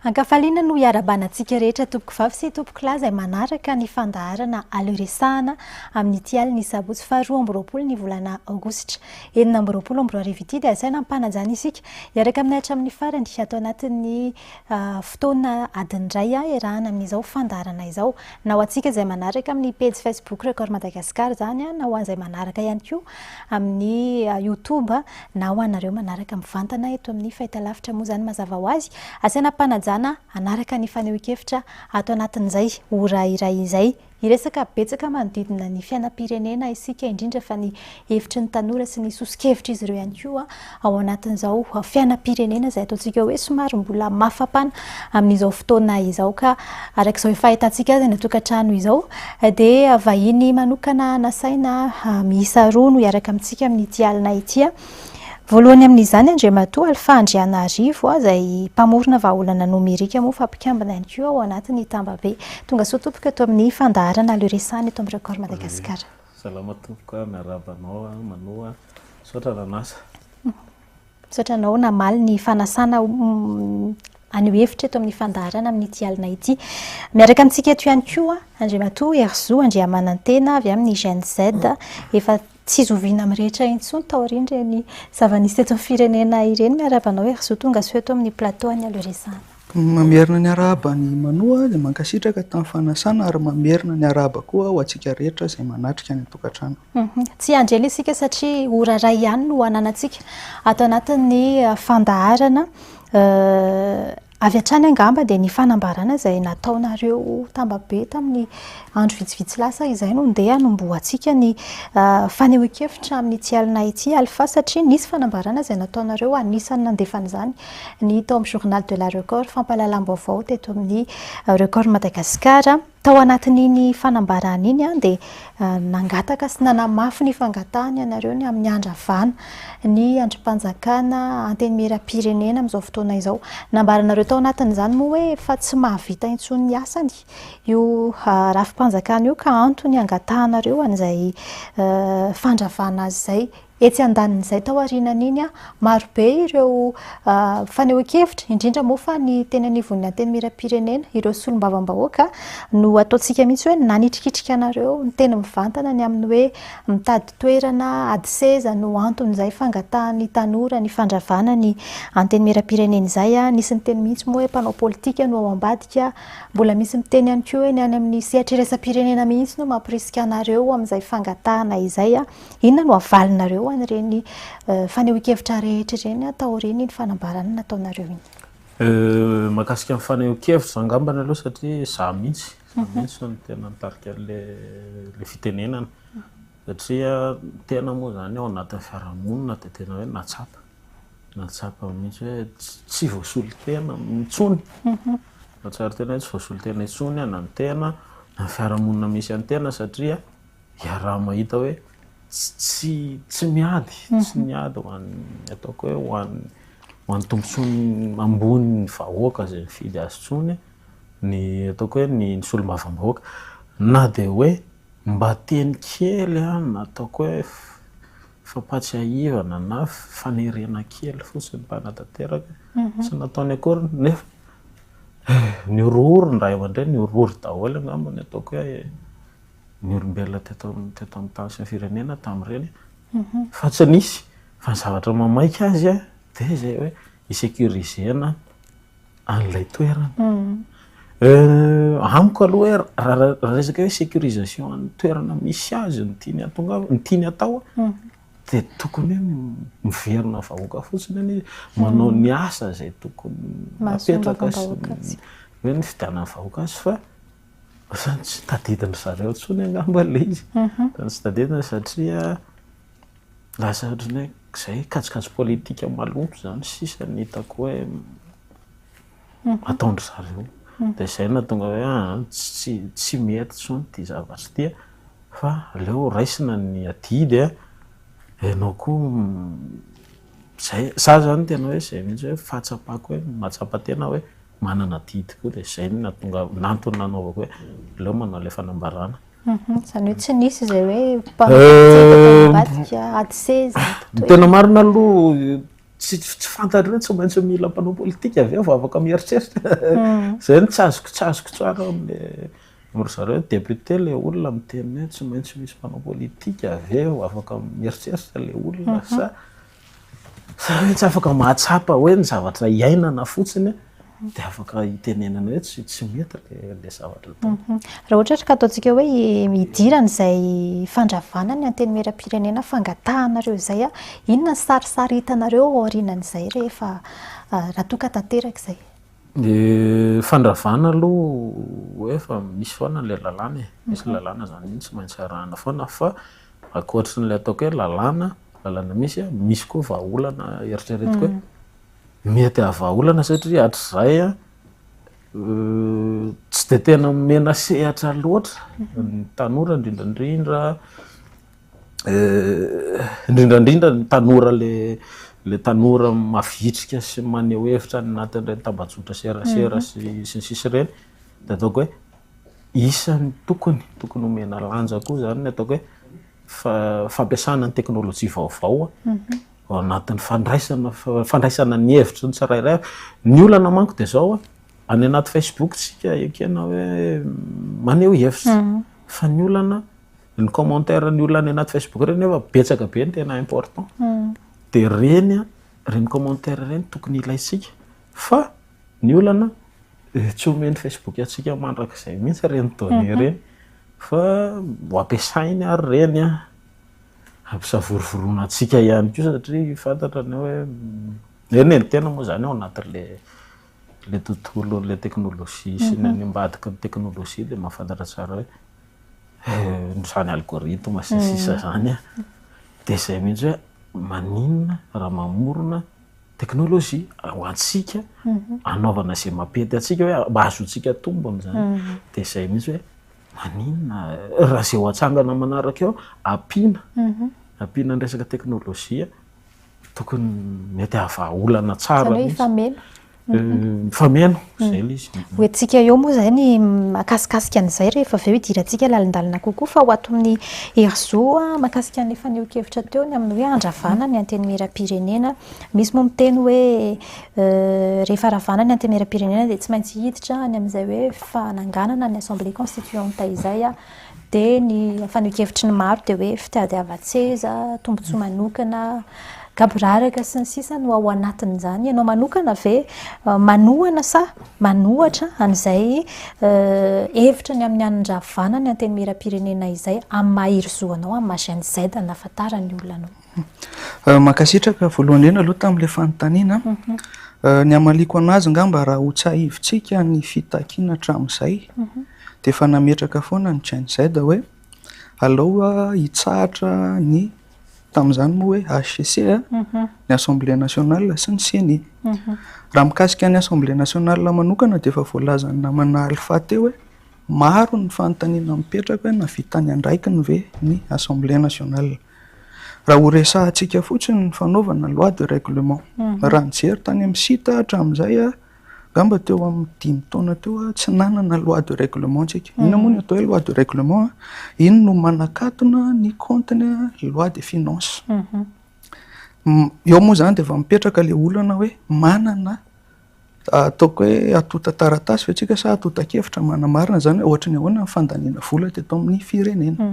Ankafaliana no iarabanantsika rehetra tompoko vavy sy tompoko lahy izay manaraka ny fandaharana aleoresahana amin'ity alina sabotsy faharoa amby roapolo ny volana aogositra enina amby roapolo amby roa arivo ity dia asaina mpanajana isika iaraka aminay hatramin'ny farany atao anatin'ny fotoana adiny iray iarahana amin'izao fandaharana izao na ho antsika izay manaraka amin'ny page Facebook Record Madagasikara zany na ho an'izay manaraka ihany koa amin'ny YouTube na ho anareo manaraka mivantana eto amin'ny fahitalavitra moa zany mazava ho azy asaina mpanajana anaraka ny fanehoan-kevitra ato anatin'izay ora iray izay iresaka betsaka manodidina ny fiainam-pirenena isika indrindra fa ny hevitry ny tanora sy ny sosikevitra izy ireo ihany koa ao anatin'izao fiainam-pirenena izay ataontsika hoe somary mbola mafapana amin'izao fotoana izao ka arak'izao efa ahitantsika azy ny tokantrano izao dia vahiny manokana nasaina miisa roa no iaraka amintsika amin'ity alina ity voalohany amin'izany Andriamatoa Alfandrianarivo izay mpamorona vahaolana nomerika moa fampikambana ihany koa ao anatin'ny Tambabe tonga soa tompoko eto amin'ny fandaharana aleoresahana eto amin'ny Record Madagasikara. Salama tompoko miarabanao manoa sotra ranasa. Sotra anao namaly ny fanasana anio hevitra eto amin'ny fandaharana amin'ity alina ity miaraka amintsika eto ihany koa Andriamatoa Erzo Andriamanantena avy amin'ny Gen Z efa tsy zoviana amin'rehetra intsony taorindra ny zava-nisy eto firenena ireny miarabanao Erzo tonga soa eto amin'ny plateau any aleoresahana. Mamerina ny arahaba ny manoa dia mankasitraka tamin'ny fanasana ary mamerina ny arahaba koa ho antsika rehetra izay manatrika ny tokantrano. Tsy andrely isika satria ora iray ihany no ananantsika ato anatin'ny fandaharana avy hatrany angamba dia ny fanambarana izay nataonareo Tambabe tamin'ny andro vitsivitsy lasa izay no ndeha nomboantsika ny fanehoan-kevitra amin'ity alina ity alfa satria nisy fanambarana izay nataonareo anisany nandefan'izany ny tao amin'ny Journal de la Record fampahalalam-baovao teto amin'ny Record Madagasikara tao anatin'iny fanambarana iny dia nangataka sy nanamafy ny fangatahany ianareo ny amin'ny andravana ny androm-panjakana antenimieram-pirenena amin'izao fotoana izao nambaranareo tao anatin'izany moa hoe efa tsy mahavita intsony ny asany io rafim-panjakana io ka antony angatahanareo an'izay fandravana azy izay etsy andanin'izay tao aorianan'iny maro be ireo fanehoan-kevitra indrindra moa fa ny teny anivon'ny antenimieram-pirenena ireo solombavam-bahoaka no ataontsika mihitsy hoe nanitrikitrika anareo ny teny mivantana ny amin'ny hoe mitady toerana ady seza no anton'izay fangatahan'ny tanora ny fandravana ny antenimieram-pirenena izay nisy ny teny mihitsy moa hoe mpanao politika no ao ambadika mbola misy miteny ihany koa hoe ny any amin'ny sehatra iraisam-pirenena mihitsy no mampirisika anareo amin'izay fangatahana izay inona no avalinareo an'ireny fanehoan-kevitra rehetra ireny taoriany ny fanambarana nataonareo iny. Mahakasika amin'ny fanehoan-kevitra angambany aloha satria za mihitsy no tena nitarika le fitenenana satria tena moa zany ao anatin'ny fiarahamonina dia tena hoe natsapa mihitsy hoe tsy voasolo tena mitsony tsara tena hoe tsy voasolo tena itsony na ny tena na fiarahamonina misy any tena satria iaraha mahita hoe tsy miady ho an'ny ataoko hoe ho an'ny tombotsony ambony ny vahoaka izay mifidy azy tsony ny ataoko hoe ny solombavam-bahoaka na dia hoe mba teny kely na ataoko hoe fampatsiahivana na fanerena kely fotsiny mpanatateraka tsy nataony akory nefa ny orooro raha eo andray ny orooro daholo angambany ataoko hoe ny olombelona teto amin'ny tany sy ny firenena tamin'ireny fa tsy nisy fa ny zavatra mamaika azy dia izay hoe isecurisena an'ilay toerana amiko aloha hoe raha resaka hoe sécurisation an'ny toerana misy azy ny tiany atao dia tokony hoe miverina vahoaka fotsiny any manao ny asa izay tokony apetraka hoe ny fidianany vahoaka azy fa zany tsy tadidiny zareo tsony angamba le izy tsy tadidiny satria lasa ohatrany hoe izay kajikajy politika maloto zany sisa ny hitako hoe ataondry zareo dia izay natonga hoe tsy mety tsony ty zavatra ty fa aleo raisina ny adidy ianao koa zay za zany tena hoe izay mihitsy hoe fahatsapako hoe mahatsapa tena hoe manana didy koa dia izay natonga nantony nanaovako hoe aleo manao ilay fanambarana. Izany hoe tsy nisy izay hoe mpampitsika ady seza tena marina aloha tsy fantatra hoe tsy maintsy mila mpanao politika avy eo vao afaka mieritreritra zay ny tsazoko tsara am'ry zareo député le olona miteny hoe tsy maintsy misy mpanao politika avy eo afaka mieritreritra le olona sa hoe tsy afaka mahatsapa hoe ny zavatra iainana fotsiny dia afaka hitenenana hoe tsy mety le zavatra raha ohatra ka ataontsika hoe midirana izay fandravana ny anteny miera-pirenena fangatahanareo izay inona ny sarisary hitanareo aorianan'izay rehefa raha toka tanteraka izay fandravana aloha hoe efa misy foana le lalàna misy lalàna zany iny tsy maintsy arahana foana fa ankoatry n'ilay ataoko hoe lalàna misy koa vahaolana eritreretiko hoe mety avaolana satria hatr'izay tsy dia tena mena sehatra loatra ny tanora indrindrandrindra ny tanora le tanora mavitrika sy maneho hevitra ny anatin'ireny tambajotra serasera sy ny sisy ireny dia ataoko hoe isan'ny tokony homena lanja koa zany ny ataoko hoe fampiasana ny teknôlôjia vaovao ao anatin'ny fandraisana ny hevitra ny tsirairay ny olana manko dia zao any anaty Facebook tsika ekena hoe maneho hevitra fa ny olana ny commentaire ny olona any anaty Facebook ireny nefa betsaka be ny tena important dia reny commentaire ireny tokony ilaitsika fa ny olana tsy omeny Facebook atsika mandrak'izay mihitsy reny donné ireny fa ho ampiasainy ary reny ampisavorovoroana atsika ihany koa satria fantatra ny hoe eny tena moa zany ao anatin'le tontolo le teknôlôjia sy ny ambadiky ny teknôlôjia dia mahafantatra tsara hoe zany algorithme sy sisa zany dia izay mihitsy hoe maninona raha mamorona teknôlôjia ho antsika anaovana izay mampety atsika hoe mahazo atsika tombony zany dia izay mihitsy hoe maninona raha izay ho atsangana manaraka eo ampiana ny resaka teknôlôjia tokony mety havaolana tsara fameno zay le izy hoentsika eo moa zay ny makasikasika an'izay rehefa avy eo hidirantsika lalindalina kokoa fa ho ato amin'ny herzao mahakasika ny efa neo-kevitra teo ny amin'ny hoe andravana ny anteny miera-pirenena misy moa miteny hoe rehefa ravana ny anteny miera-pirenena dia tsy maintsy hiditra ny amin'izay hoe fananganana ny assemblée constituante izay dia ny efa neo-kevitry ny maro dia hoe fitiadiavan-tseza tombotsoa manokana gaboraraka sy ny sisa no ao anatin'izany ianao manokana ve manohana sa manohatra an'izay hevitra ny amin'ny andravana ny anteny miera-pirenena izay amin'ny maha-herzoanao amin'ny maha-Gen Z na ahafantarany olona makasitraka voalohany indrindra aloha tamin'ilay fanontaniana ny amaliko anazy ngamba raha ho tsahivitsika ny fitakiana hatramin'izay dia efa nametraka foana ny Gen Z hoe aleo hitsahatra ny tamin'izany moa hoe HCC ny Assemblée nationale sy ny CNI raha mikasika ny Assemblée nationale manokana dia efa voalazany namana alifaty hoe maro ny fanontaniana mipetraka hoe navitany andraikiny ve ny Assemblée nationale raha ho resahantsika fotsiny ny fanaovana loi de règlement raha nijery tany amin'ny sita hatramin'izay ngamba teo amin'ny 5 taona teo tsy nanana loi de règlement tsika ina moa ny atao hoe loi de règlement iny no manakatona ny compteny loi de finance eo moa zany dia efa mipetraka le olana hoe manana ataoko hoe atota taratasy ve tsika sa atota-kevitra manamarina zany hoe ohatra ny ahoana ny fandaniana vola teto amin'ny firenena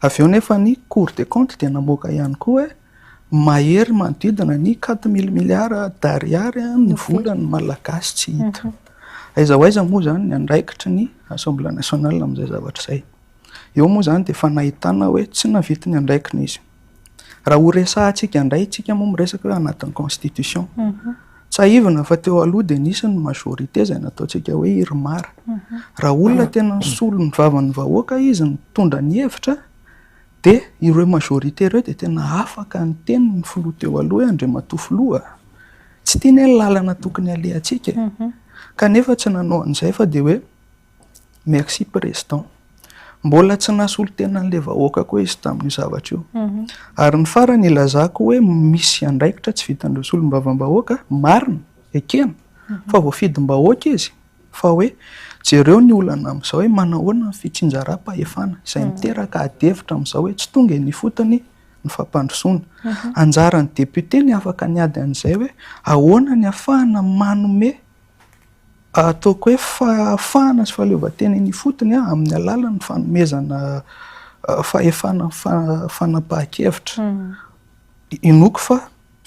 avy eo nefa ny Cour des comptes dia namoaka ihany koa hoe mahery manodidina ny 4 000 milliards d'ariary ny volan'ny malagasy tsy hita aiza ho aiza moa zany ny andraikitry ny Assemblée nationale amin'izay zavatra izay eo moa zany dia efa nahitana hoe tsy navity ny andraikiny izy raha ho resahantsika indray tsika moa miresaka hoe anatin'ny constitution tsahivana fa teo aloha dia nisy ny majorité izay nataontsika hoe irmara raha olona tena nisolo ny vavan'ny vahoaka izy nitondra ny hevitra dia ireo majorité ireo dia tena afaka ny teny ny filoha teo aloha hoe Andriamatoa filoha tsy tiany hoe lalana tokony alehantsika kanefa tsy nanao an'izay fa dia hoe merci président mbola tsy nasolo tena n'ilay vahoaka koa izy tamin'io zavatra io ary ny farany ilazako hoe misy andraikitra tsy vitan'ireo solombavam-bahoaka marina ekena fa voafidim-bahoaka izy fa hoe jereo ny olana amin'izao hoe manahoana ny fitsinjaram-pahefana izay miteraka adevitra amin'izao hoe tsy tonga ny fotony ny fampandrosoana. Anjaran'ny député ny afaka niady an'izay hoe ahoana ny ahafahana manome ataoko hoe fahafahana sy fahaleovan-tena ny fotony amin'ny alalan'ny fanomezana fahefana fanapahan-kevitra. Inoko fa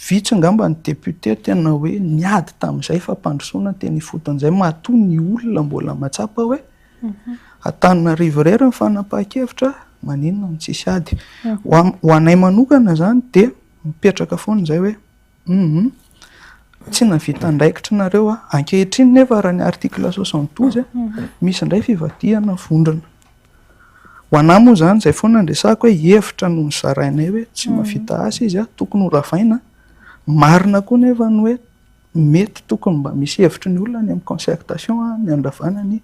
vitsy angamba ny député tena hoe niady tamin'izay fampandrosoana teny foton'izay matoa ny olona mbola matsapa hoe Antananarivo irery ny fanapahan-kevitra maninona ny tsisy ady. Ho anay manokana zany dia mipetraka foana izay hoe tsy navita ndraikitra nareo ankehitriny nefa raha ny article 72 misy indray fivadihana vondrona. Ho anahy moa zany izay foana andresako hoe hevitra no nizarainay hoe tsy mavita asa izy tokony ho ravaina. Marina koa nefa ny hoe mety tokony mba misy hevitry ny olona ny amin'ny concertation ny andravana ny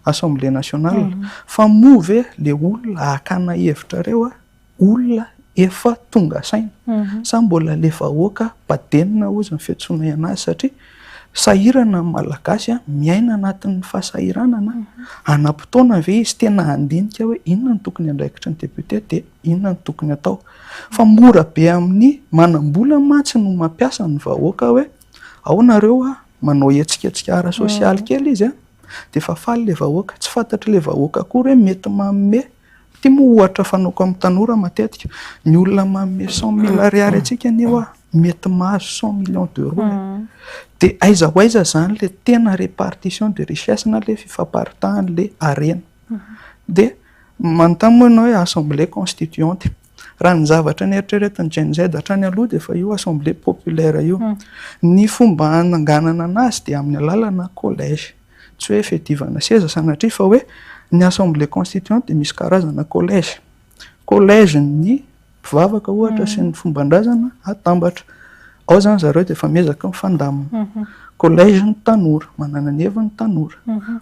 Assemblée nationale. Fa moa ve le olona hakana hevitra reo olona efa tonga saina sa mbola le vahoaka badenina ozy ny fiantsoana anazy satria sahirana malagasy miaina anatin'ny fahasahiranana anam-potoana ve izy tena handinika hoe inona ny tokony andraikitra ny député dia inona ny tokony atao. Fa mora be amin'ny manam-bola matsy no mampiasa ny vahoaka hoe ao nareo manao etsiketsika ara sosialy kely izy dia fa faly le vahoaka tsy fantatra le vahoaka koa hoe mety manome ty moa ohatra fanaoko amin'ny tanora matetika ny olona manome 100 000 ariary atsika neo mety mahazo 100 millions d'euros dia aiza ho aiza zany le tena répartition de richesse na le fifamparitahany le arena. Dia manontany moa ianao hoe assemblée constituante raha ny zavatra ny eritreretiny Gen Z hatrany aloha dia fa io assemblée populaire io ny fomba hananganana anazy dia amin'ny alalana collège tsy hoe fiadivana seza sanatria fa hoe ny assemblée constituante dia misy karazana collège ny mpivavaka ohatra sy ny fomban-drazana atambatra. Ao zany zareo dia efa miezaka mifandamina. Collège ny tanora manana ny heviny tanora.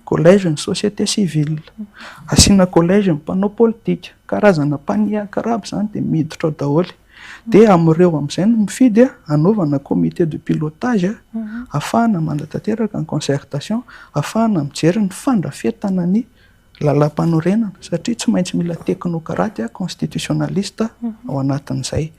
Collège ny société civile. Asiana collège ny mpanao politika karazana mpaniakarabo zany dia miditra ao daholo. Dia amin'ireo amin'izay no mifidy anaovana comité de pilotage ahafahana mandatanteraka ny concertation ahafahana mijery ny fandrafetana ny lalam-panorenana satria tsy maintsy mila teknokraty constitutionnaliste ao anatin'izay.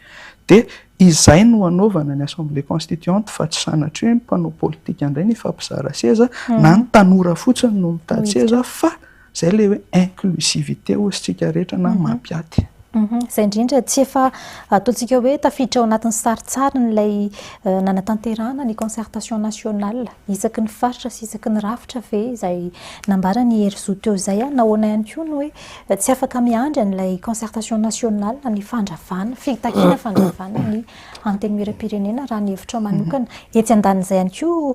Dia izay no anaovana ny assemblée constituante fa tsy sanatria hoe mpanao politika indray ny fampizara seza na ny tanora fotsiny no mitady seza fa izay le hoe inclusivité ozintsika rehetra na mampiaty. Izay indrindra tsy efa ataontsika hoe tafiditra ao anatin'ny saritsara n'ilay nanatanterahana ny concertation nationale isaky ny faritra sy isaky ny rafitra ve izay nambara ny hery zo teo izay nahoana ihany koa ny hoe tsy afaka miandry an'ilay concertation nationale na ny fandravana fitakiana fandravana ny antenimieram-pirenena raha ny hevitra manokana etsy andan'izay ihany koa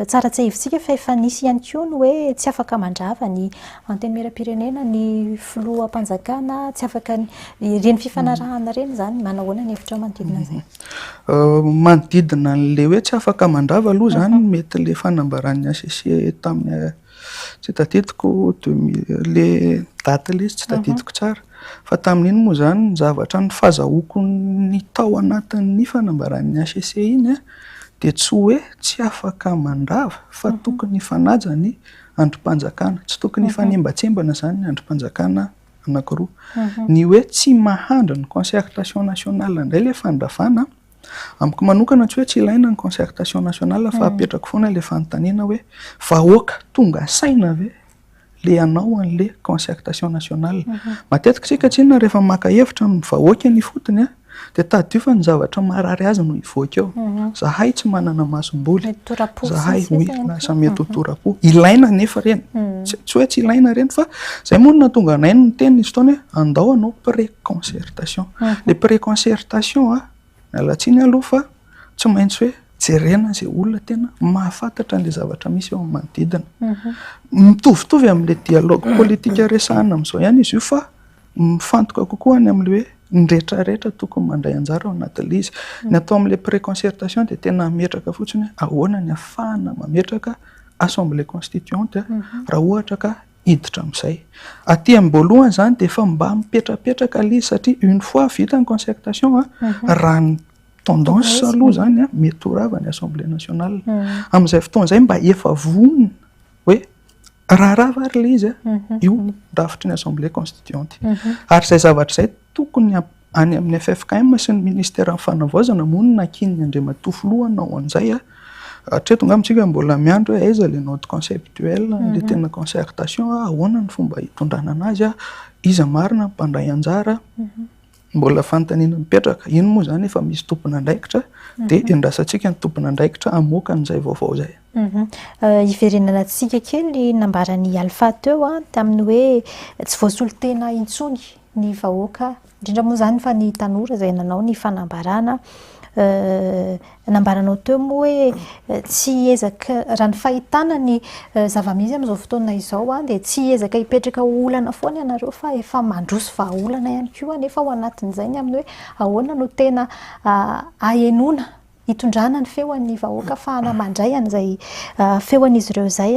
tsara tsy hevitsika fa efa nisy ihany koa ny hoe tsy afaka mandrava ny antenimieram-pirenena ny filoham-panjakana tsy afaka ireny fifanarahana reny zany manahoana ny hevitra manodidina izay. Manodidina an'le hoe tsy afaka mandrava aloha zany mety le fanambaran'ny ACC tamin'ny tsy tadidiko le daty le tsy tadidiko tsara fa tamin'iny moa zany ny zavatra ny fahazahoako ny tao anatin'ny fanambaran'ny ACC iny dia tsy hoe tsy afaka mandrava fa tokony fanaja ny androm-panjakana tsy tokony fanembatsembana zany ny androm-panjakana anankiroa. Ny hoe tsy mahandra ny concertation nationale indray le fandravana amiko manokana tsy hoe tsy ilaina ny concertation nationale fa apetraka foana le fanontaniana hoe vahoaka tonga saina ve le anao an'le concertation nationale. Matetika tsika tsinona rehefa maka hevitra amin'ny vahoaka ny fotony dia tady io fa ny zavatra marary azy no hivoaka eo. Zahay tsy manana masom-boly, zahay lasa mety ho tora-po. Ilaina nefa reny, tsy hoe tsy ilaina reny fa izay moa no nahatonga anay no teny izy fotoana hoe andao anao pré-concertation. Le pré-concertation mialatsiny aloha fa tsy maintsy hoe jerena izay olona tena mahafantatra an'ilay zavatra misy eo amin'ny manodidina. Mitovitovy amin'ilay dialogue politika resahana amin'izao ihany izy io fa mifantoka kokoa any amin'ilay hoe ny rehetrarehetra tokony mandray anjara ao anatin'ilay izy. Ny atao amin'ilay pré-concertation dia tena metraka fotsiny ahoana ny ahafahana mametraka assemblée constituante raha ohatra ka hiditra amin'izay. Aty am-boalohany zany dia efa mba mipetrapetraka ilay izy satria une fois vita ny concertation raha ny tendance aloha zany mety ho rava ny assemblée nationale. Amin'izay fotoana izay mba efa vonona hoe raha rava ary ilay izy io rafitry ny assemblée constituante. Ary izay zavatra izay tokony any amin'ny FFKM sy ny ministera ny fanavaozana monina akin'ny andriamatofilohana ao an'izay hatreto ngamitsika mbola miandro hoe aiza le note conceptuel le tena concertation ahoana ny fomba hitondrana anazy iza marina mpandray anjara mbola fanontaniana mipetraka ino moa zany efa misy tompona andraikitra dia endrasantsika ny tompona andraikitra hamoaka an'izay vaovao zay hiverenana antsika kely nambarany alpha teo tamin'ny hoe tsy voasolotena intsony ny vahoaka indrindra moa zany fa ny tanora izay nanao ny fanambarana nambaranao teo moa hoe tsy ezaka raha ny fahitana ny zava-misy amin'izao fotoana izao dia tsy ezaka hipetraka olana foana ianareo fa efa mandroso vahaolana ihany koa nefa ao anatin'izay ny amin'ny hoe ahoana no tena ahenona hitondrana ny feoan'ny vahoaka fa hanamandray an'izay feoan'izy ireo izay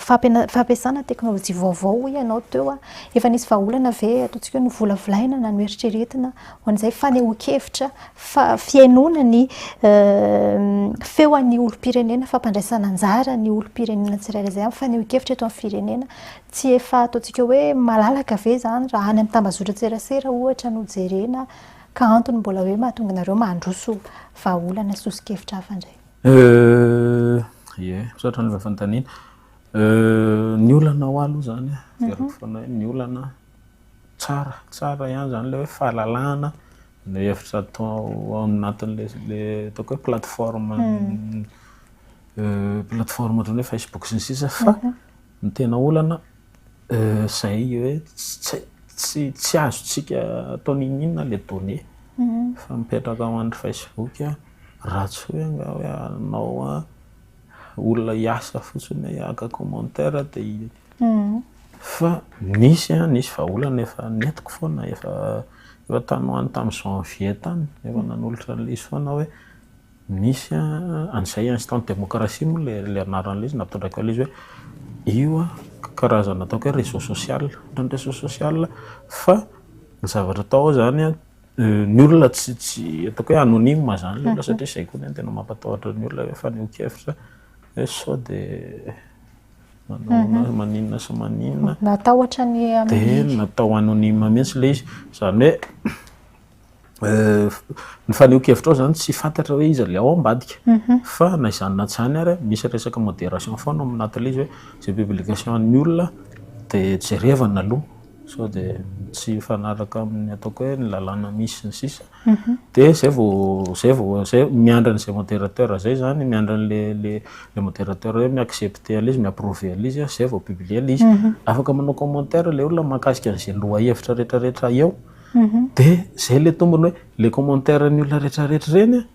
fampiasana teknôlôjia vaovao ianao teo efa nisy vahaolana ve ataontsika hoe novolavolaina na noeritreretina ho an'izay fanehoan-kevitra fiainona ny feoan'ny olom-pirenena fampandraisana anjara ny olom-pirenena tsirairay izay fanehoan-kevitra eto amin'ny firenena tsy efa ataontsika hoe malalaka ve zany raha any amin'ny tambazotra tserasera ohatra no jerena ka antony mbola hoe mahatonga nareo mandroso vahaolana sosikevitra hafa indray misaotra ny fantaniana ny olana ho aloha zany veriko foana hoe ny olana tsara ihany zany le hoe fahalalahana ny hevitra atao ao anatin'le ataoko hoe plateforme ohatrany hoe Facebook sy ny sisa fa ny tena olana zay hoe tsy azotsika atao ninina le donné fa mipetraka ao andry Facebook ratsy hoe nga hoe anao olona hiasa fotsiny aka commentaire dia fa nisy vahaolana efa netiko foana efa tanoany tamin'ny janvier tany efa nanolotra an'le izy foana hoe misy an'izay instant démocratie moa le anaran'le izy nampitondraka le izy hoe io karazana ataoko hoe réseau social ohatrany réseau social fa ny zavatra atao zany ny olona tsy ataoko hoe anonyme zany le olona satria izay koa tena mampatahotra ny olona hoe fanehoan-kevitra hoe sao dia maninona sy maninona natahotra dia natao anonyme mihitsy le izy zany hoe ny fanehoan-kevitra ao zany tsy fantatra hoe iza le ao ambadika fa na izany na tsy zany ary misy resaka modération foana aminatin'le izy hoe zay publication ny olona dia jerevana aloha sao dia tsy fanaraka amin'ny ataoko hoe ny lalàna misy ny sisa dia zay miandran'izay modérateur zay zany miandran'le modérateur hoe miaccepter an'le izy miapprouver an'le izy zay vao publier le izy afaka manao commentaire le olona mahakasika an'izay lohahevitra rehetrarehetra eo dia zay le tombony hoe le commentaire ny olona rehetrarehetra reny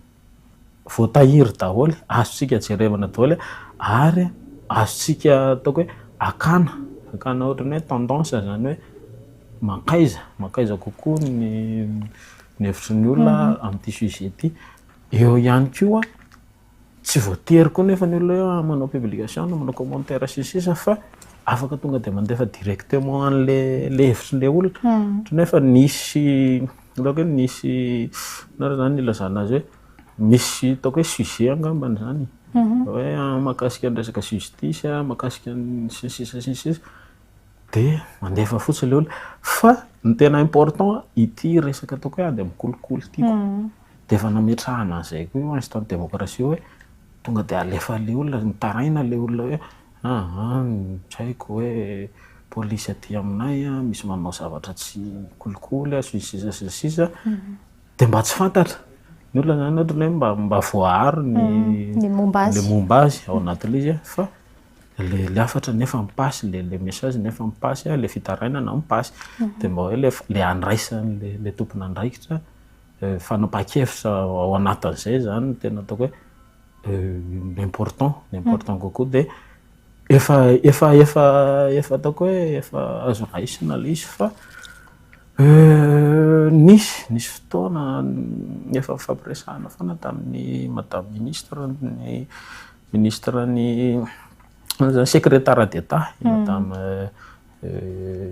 voatahiry daholo azotsika jerevana daholo ary azotsika ataoko hoe akana ohatrany hoe tendance zany hoe mankaiza kokoa ny hevitry ny olona amin'ity sujet ty eo ihany koa tsy voatery koa nefa ny olona manao publication manao commentaire sisisa fa afaka tonga dia mandefa directement an'le hevitry le olona nefa nisy ataoko hoe nisy nara zany ilazana azy hoe misy ataoko hoe sujet angambany zany hoe mahakasika ny resaka justice mahakasika ny sisisa dia mandefa fotsiny le olona fa ny tena important ity resaka ataoko hoe ady mikolokolo tiako dia efa nametrahana an'izay koa io instant démocratie hoe tonga dia alefa le olona mitaraina le olona hoe tsy haiko hoe polisy aty aminay misy manao zavatra tsy kolikoly sisa dia mba tsy fantatra ny olona zany ohatrany hoe mba voaharo le momba azy ao anatin'le izy fa le afatra nefa mipasy le message nefa mipasy le fitarainana mipasy dia mba hoe le andraisany le tompona andraikitra fanapa-kevitra ao anatin'izay zany tena ataoko hoe important kokoa dia efa ataoko hoe efa azo raisina le izy fa nisy fotoana efa fampiresahana foana tamin'ny madame ministre ny secrétaire d'état madame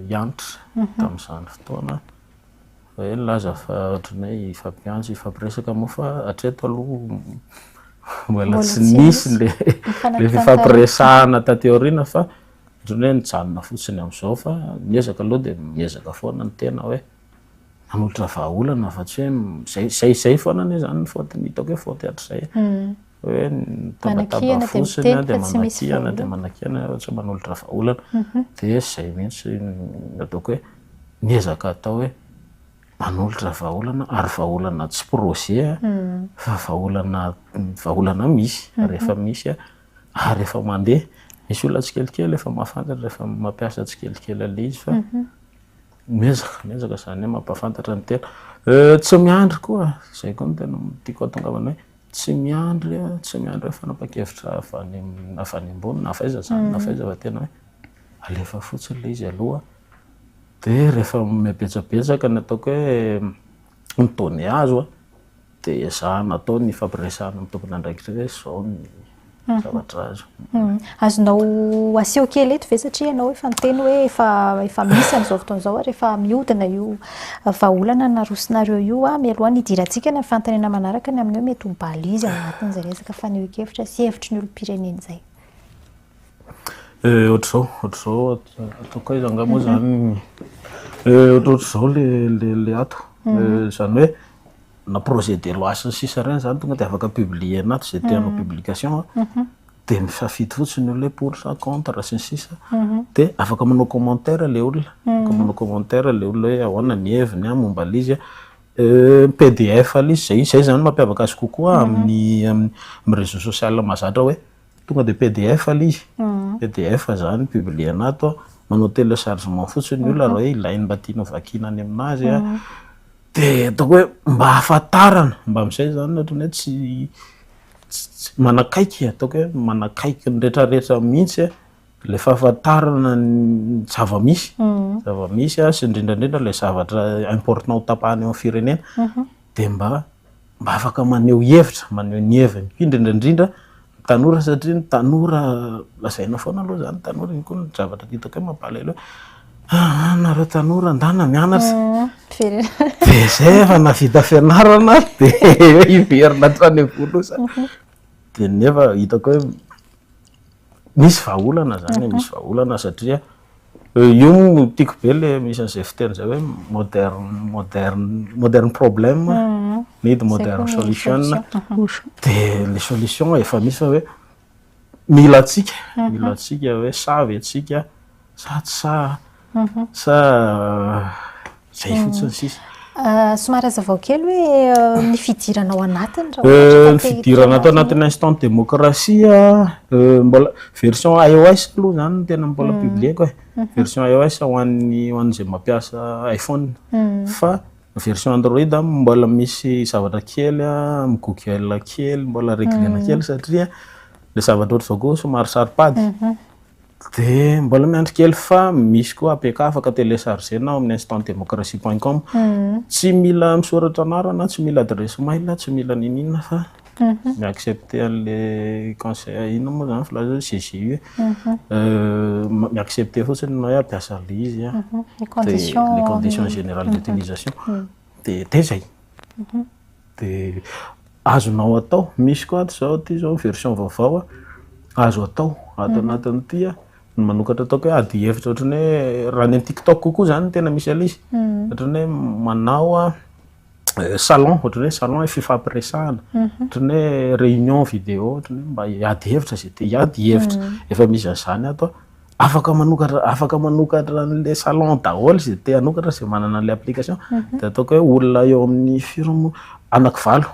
Yantra tamin'izany fotoana hoe nilaza fa ohatrany hoe ifampiresaka moa fa hatreto aloha mbola tsy nisy le fifampiresahana taty aoriana fa ohatrany hoe nijanona fotsiny amin'izao fa miezaka aloha dia miezaka foana ny tena hoe manolotra vahaolana fa tsy hoe zay foana anie zany faute ny hitako hoe faute atr'izay hoe tabataba fotsiny dia manakihana dia manakihana tsy manolotra vahaolana dia zay mihitsy ataoko hoe niezaka atao hoe manolotra vahaolana ary vahaolana tsy projet fa vahaolana misy rehefa misy ary rehefa mandeha misy olona tsikelikely efa mahafantatra rehefa mampiasa tsikelikely ale izy fa miezaka zany hoe mampahafantatra ny tena tsy miandry koa zay koa no tena tiako atongavana hoe tsy miandry fanapa-kevitra avy any ambony na faiza zany na faiza fa tena hoe alefa fotsiny le izy aloha dia rehefa mibetsabetsaka ny ataoko hoe mitony azo dia zahana atao ny fampiresahana amin'ny tompony andraikitra hoe zao ny zavatra azo. Azonao aseho kely eto ve satria ianao efa niteny hoe efa misy an'izao fotoan'izao rehefa mihodina io vahaolana narosonareo io mialoha ny idirantsika ny fantanena manaraka ny amin'io mety ho balizy ao anatin'izay resaka fanehoan-kevitra sy hevitry ny olom-pirenena izay. Ohatr'izao ataoko izy angamba zany ohatr'izao le ato zany hoe na projet de loi sy ny sisa reny zany tonga dia afaka publier anaty zay tianao publication dia misafidy fotsiny olona pour sa contre sy ny sisa dia afaka manao commentaire le olona hoe ahoana ny heviny momba alizy PDF ali zay zany mampiavaka azy kokoa amin'ny réseau social mahazatra hoe tonga dia PDF ali izy PDF zany publier anaty manao téléchargement fotsiny olona raha hoe ilainy mba tianao vakiana any aminazy dia ataoko hoe mba hafantarana mba amin'izay zany ohatrany hoe tsy manakaiky ataoko hoe manakaiky ny rehetrarehetra mihitsy le fahafantarana ny zava-misy sy indrindrandrindra le zavatra important ho tapahany eo amin'ny firenena dia mba afaka maneho hevitra maneho ny heviny indrindrandrindra tanora satria ny tanora lazaina foana aloha zany tanora iny koa ny zavatra hitako hoe mampalahelo hoe nareo tanora andana mianatra dia zay efa navita fianarana dia hoe iverina hatrany am-polosa dia nefa hitako hoe misy vahaolana zany misy vahaolana satria io tiako be le misy an'izay fiteny zay hoe moderne problème need moderne solution dia le solution efa misy fa hoe mila atsika hoe savy atsika sa tsy sa zay fotsiny sisa. Somary azavao kely hoe ny fidirana ao anatiny ny fidirana atao anatin'ny instant démocratie mbola version iOS aloha zany tena mbola publieko version iOS ho an'izay mampiasa iPhone fa version Android mbola misy zavatra kely Google kely mbola réglena kely satria le zavatra ohatr'izao koa somary saripady dia mbola miandry kely fa misy koa APK afaka téléchargena ao amin'ny instantdémocratie.com tsy mila misoratra anarana tsy mila adresse mail tsy mila ninina fa miaccepter an'le conseil ino moa zany filaza CGU miaccepter fotsiny anao hoe ampiasa le izy les conditions générales d'utilisation dia zay dia azonao atao misy koa zao ty zao version vaovao azo atao ato anatin'ity manokatra ataoko hoe ady hevitra ohatrany hoe raha ny amin'ny TikTok kokoa zany tena misy alizy ohatrany hoe manao salon ohatrany hoe salon fifampiresahana ohatrany hoe réunion vidéo ohatrany hoe mba hiady hevitra zay te hiady hevitra efa misy an'izany ato afaka manokatra an'le salon daholo zay te hanokatra zay manana an'le application dia ataoko hoe olona eo amin'ny firy anankivalo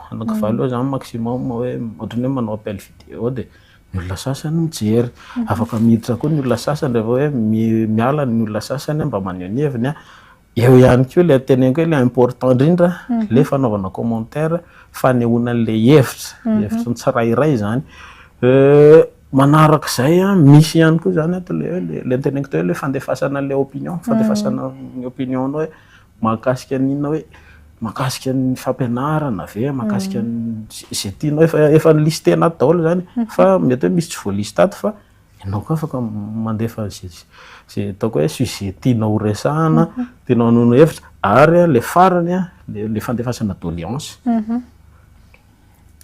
eo zany maximum hoe ohatrany hoe manao appel vidéo dia ny olona sasany mijery afaka miditra koa ny olona sasany rehefa hoe miala ny olona sasany mba maneho ny heviny eo ihany koa le teneniko hoe le important indrindra le fanaovana commentaire fanehoana le hevitra ny tsirairay zany manarak'izay misy ihany koa zany ato le teneniko teo hoe le fandefasana le opinion fandefasana ny opinionao hoe mahakasika n'inona hoe mahakasika ny fampianarana ve mahakasika zay tianao efa listé anaty daholo zany fa mety hoe misy tsy voalisy tato fa ianao koa afaka mandefa zay ataoko hoe sujet tianao resahana tianao hanono hevitra ary le farany le fandefasana doléance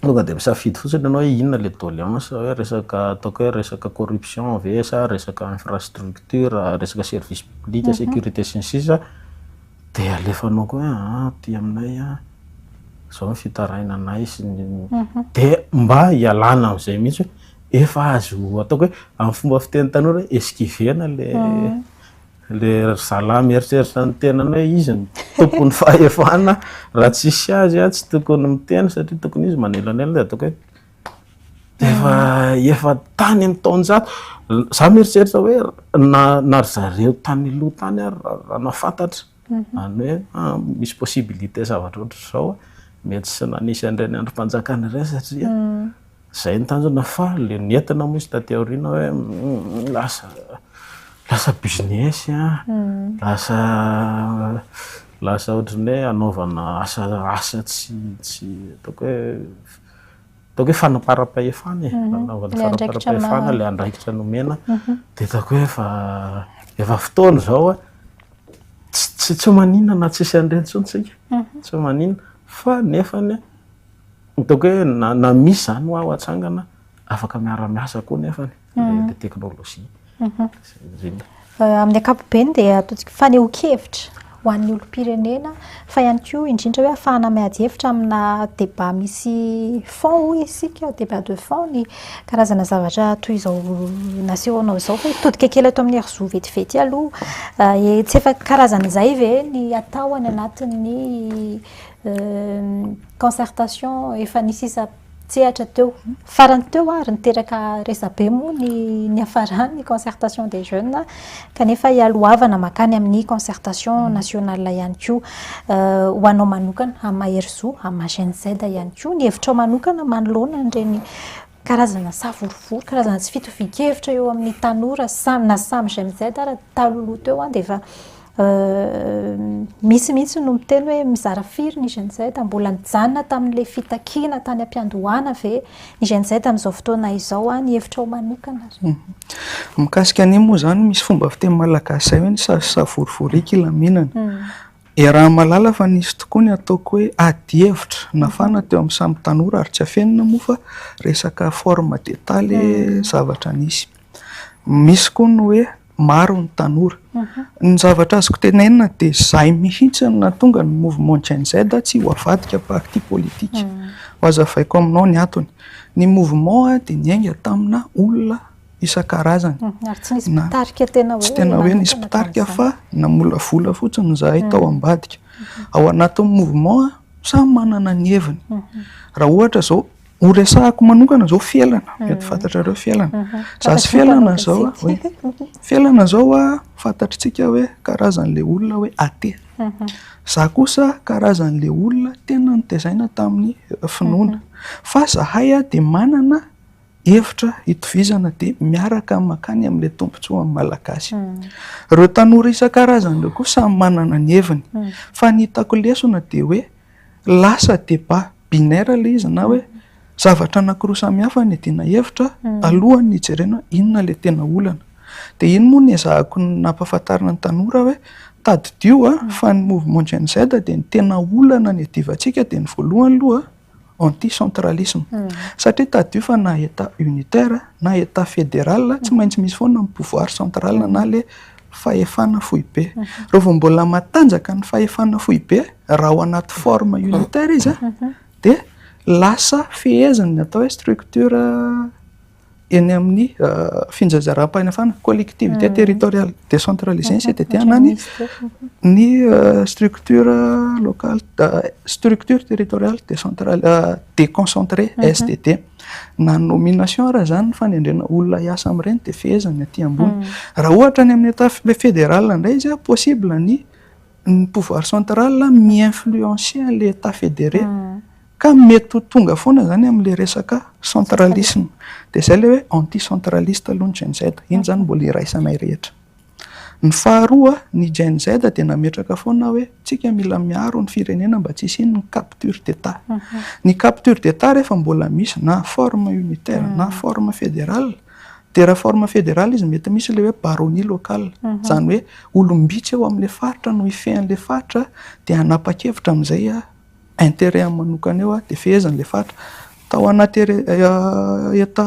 tonga dia misafidy fotsiny ianao hoe inona le doléance hoe resaka ataoko hoe resaka corruption ve sa resaka infrastructure resaka service public sécurité sy ny sisa dia alefanao koa ty aminay zao fitaraina anay sy dia mba hialana amin'izay mihitsy hoe efa azo ataoko hoe amin'ny fomba fiteny tanora eskivena le salamy eritreritra ny tenany hoe izy ny tokony fahefana raha tsisy azy tsy tokony miteny satria tokony izy manelanelana dia ataoko hoe efa tany amin'ny taonjato za mieritreritra hoe na ry zareo tany aloha tany ary raha nafantatra any hoe misy possibilité zavatra ohatra zao mety sy nanisy andray ny androm-panjakana iray satria zay ny tanjona fa le nentina moa izy taty aoriana hoe lasa business lasa ohatrany hoe anaovana asa tsy ataoko hoe fanaparam-pahefana anaovana fanaparam-pahefana le andraikitra nomena dia ataoko hoe efa fotoana zao tsy maninona na tsisy andreny tsontsika tsy maninona fa nefany ataoko hoe na misy zany ho aho atsangana afaka miara-miasa koa nefany le teknôlôjia amin'ny ankapobeny dia ataontsika faneho-kevitra ho an'ny olom-pirenena fa ihany koa indrindra hoe ahafahana miady hevitra amina débat misy fond hoy isika débat de fond ny karazana zavatra toy izao nasehoanao izao fa todika kely ato amin'ny arzo vetivety aloha tsy efa karazana izay ve ny atao any anatin'ny concertation efa nisy tsehatra teo farany teo ary niteraka resabe moa ny hafarany concertation des jeunes kanefa hialohavana makany amin'ny concertation nationale ihany koa ho anao manokana amahery-zo amagène Z ihany koa ny hevitrao manokana manoloana nireny karazana savorovory karazana tsy fitovi-kevitra eo amin'ny tanora na samy Gen Z ary taloloha teo dia efa misy mihitsy no miteny hoe mizara firy ny Gen Z mbola nijanona tamin'le fitakiana tany am-piandohana ve ny Gen Z amin'izao fotoana izao ny hevitra ho manokana mikasika any moa zany misy fomba fiteny malagasy zay hoe ny savorovorika ilaminana raha malala fa nisy tokoa ny ataoko hoe ady hevitra nafana teo amin'ny samy tanora ary tsy afenina moa fa resaka forme détail zavatra misy koa no hoe maro ny tanora ny zavatra azoko tenenina dia zay mihitsy na tonga ny mouvement Gen Z tsy ho avadika parti politique ho azavaiko aminao ny antony ny mouvement dia niainga tamina olona isan-karazany ary tsy nisy pitarika tena hoe nisy pitarika fa namolavola fotsiny zahay tao ambadika ao anatin'ny mouvement samy manana ny heviny raha ohatra zao ho resahako manokana zao fielana mety fantatrareo fielana za sy fielana zao fantatritsika hoe karazan'le olona hoe aty za kosa karazan'le olona tena nitezaina tamin'ny finoana fa zahay dia manana hevitra hitovizana dia miaraka makany amin'le tombontsoa amin'ny malagasy reo tanora isan-karazan'reo koa samy manana ny heviny fa ny hitako lesona dia hoe lasa débat binaire le izy na hoe zavatra anankiroa samihafa ny adina hevitra alohan'ny hijerena inona le tena olana dia iny moa ny ezahako nampahafantarina ny tanora hoe tadidio fa ny mouvement Gen Z dia ny tena olana ny adivantsika dia ny voalohany aloha anti-centralisme satria tadidio fa na état unitaire na état fédéral tsy maintsy misy foana ny pouvoir central na le fahefana foibe rehefa vao mbola matanjaka ny fahefana foibe raha ao anaty forme unitaire izy dia lasa fehezany ny atao hoe structure eny amin'ny finjazaram-pahinafana collectivité territoriale décentralisée ny CTT ny structure locale structure territoriale déconcentrée STT na nomination raha zany fanendrena olona hiasa amin'ireny dia fehezany aty ambony raha ohatra ny amin'ny état fédéral indray izy possible ny pouvoir central mi-influencer le état fédéré ka mety tonga foana zany amin'le resaka centralisme dia zay le hoe anti-centraliste aloha ny Gen Z iny zany mbola iraisanay rehetra ny faharoa ny Gen Z dia nametraka foana hoe tsika mila miaro ny firenena mba tsy hisy ny capture d'état ny capture d'état rehefa mbola misy na forme unitaire na forme fédérale dia raha forme fédérale izy mety misy le hoe baronie locale zany hoe olombitsy eo amin'le faritra no ifehan'le faritra dia hanapa-kevitra amin'izay intérêt manokana eo dia fehezan'le faritra tao anaty eta